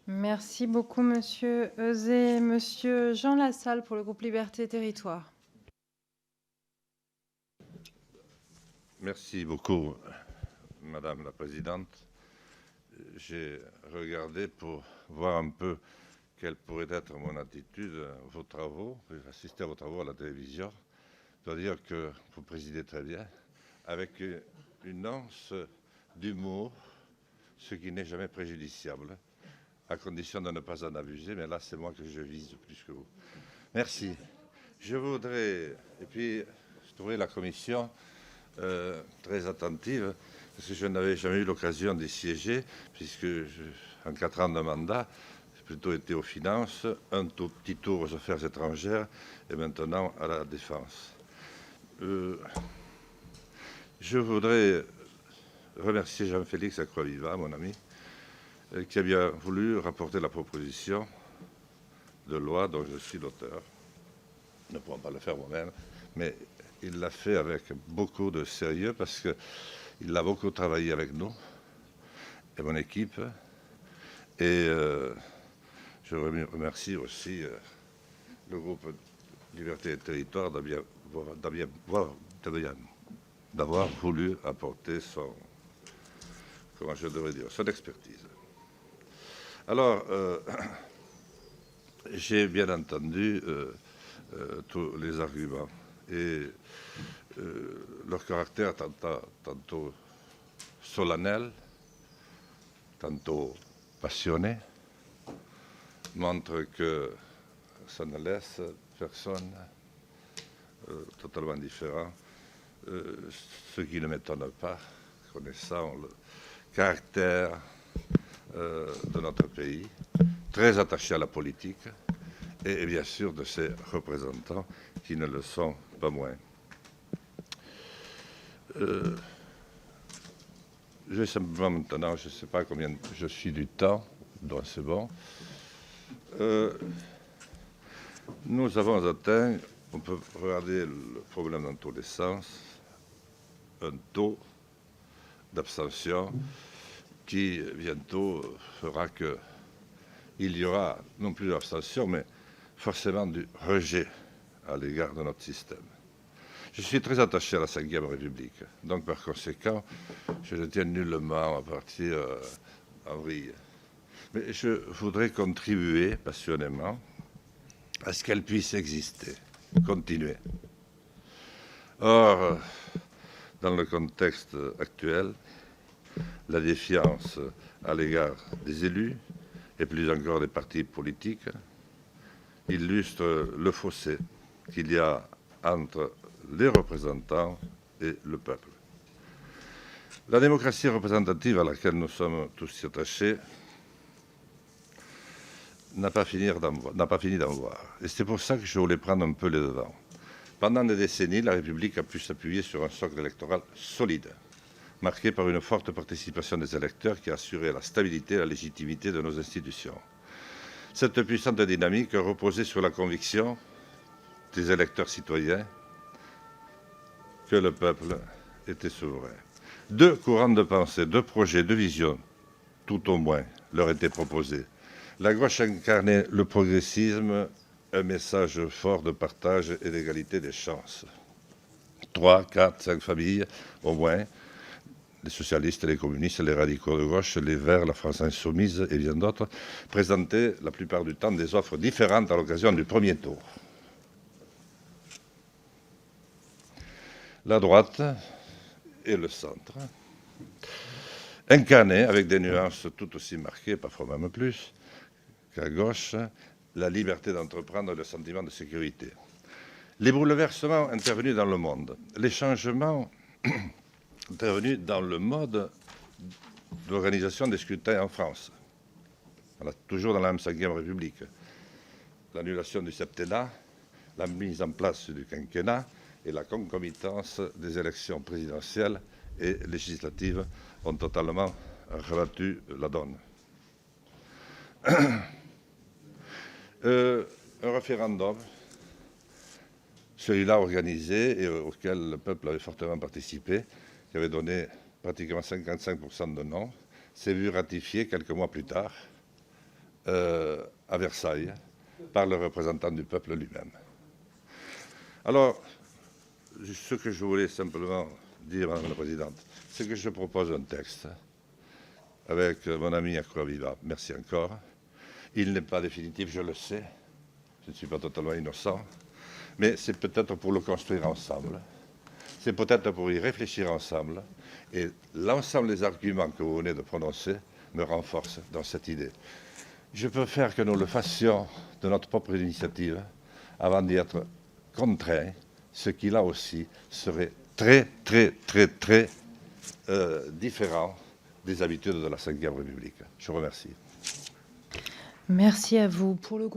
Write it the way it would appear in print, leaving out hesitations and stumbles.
Merci beaucoup, Monsieur Euzet. Monsieur Jean Lassalle pour le groupe Liberté et Territoire. Merci beaucoup, Madame la Présidente. J'ai regardé pour voir un peu quelle pourrait être mon attitude à vos travaux, assister à vos travaux à la télévision. Je dois dire que vous présidez très bien, avec une once d'humour, ce qui n'est jamais préjudiciable, à condition de ne pas en abuser, mais là c'est moi que je vise plus que vous. Merci. Je voudrais, et puis je trouvais la commission très attentive, parce que je n'avais jamais eu l'occasion d'y siéger, puisque en 4 ans de mandat, j'ai plutôt été aux finances, un tout petit tour aux affaires étrangères, et maintenant à la défense. Je voudrais remercier Jean-Félix Acroix-Viva, mon ami, qui a bien voulu rapporter la proposition de loi dont je suis l'auteur. Ne pourrons pas le faire moi-même, mais il l'a fait avec beaucoup de sérieux parce qu'il a beaucoup travaillé avec nous et mon équipe. Et je remercie aussi le groupe Liberté et Territoire d'avoir voulu apporter son expertise. Alors, j'ai bien entendu tous les arguments et leur caractère tantôt solennel, tantôt passionné, montre que ça ne laisse personne totalement indifférent, ce qui ne m'étonne pas, connaissant le caractère de notre pays, très attaché à la politique, et bien sûr de ses représentants qui ne le sont pas moins. Je vais simplement maintenant, je ne sais pas combien je suis du temps, donc c'est bon. Nous avons atteint, on peut regarder le problème dans tous les sens, un taux d'abstention qui bientôt fera qu'il y aura non plus d'abstention, mais forcément du rejet à l'égard de notre système. Je suis très attaché à la Ve République, donc par conséquent, je ne tiens nullement à partir en vrille. Mais je voudrais contribuer passionnément à ce qu'elle puisse exister, continuer. Or, dans le contexte actuel, la défiance à l'égard des élus, et plus encore des partis politiques, illustre le fossé qu'il y a entre les représentants et le peuple. La démocratie représentative à laquelle nous sommes tous attachés n'a pas fini d'en voir. Et c'est pour ça que je voulais prendre un peu les devants. Pendant des décennies, la République a pu s'appuyer sur un socle électoral solide, marqué par une forte participation des électeurs qui a assuré la stabilité et la légitimité de nos institutions. Cette puissante dynamique reposait sur la conviction des électeurs citoyens que le peuple était souverain. Deux courants de pensée, deux projets, deux visions, tout au moins, leur étaient proposés. La gauche incarnait le progressisme, un message fort de partage et d'égalité des chances. 3, 4, 5 familles, au moins, les socialistes, les communistes, les radicaux de gauche, les Verts, la France insoumise et bien d'autres, présentaient la plupart du temps des offres différentes à l'occasion du premier tour. La droite et le centre incarnaient, avec des nuances tout aussi marquées, parfois même plus, qu'à gauche, la liberté d'entreprendre et le sentiment de sécurité. Les bouleversements intervenus dans le monde, les changements intervenus dans le mode d'organisation des scrutins en France, toujours dans la même Ve République, l'annulation du septennat, la mise en place du quinquennat et la concomitance des élections présidentielles et législatives ont totalement rebattu la donne. Un référendum, celui-là organisé et auquel le peuple avait fortement participé, qui avait donné pratiquement 55% de non, s'est vu ratifié quelques mois plus tard à Versailles par le représentant du peuple lui-même. Alors, ce que je voulais simplement dire, Madame la Présidente, c'est que je propose un texte avec mon ami Acquaviva. Merci encore. Il n'est pas définitif, je le sais. Je ne suis pas totalement innocent. Mais c'est peut-être pour le construire ensemble. C'est peut-être pour y réfléchir ensemble. Et l'ensemble des arguments que vous venez de prononcer me renforce dans cette idée. Je préfère que nous le fassions de notre propre initiative avant d'y être contraints, ce qui là aussi serait très différent des habitudes de la Ve République. Je vous remercie. Merci à vous. Pour le groupe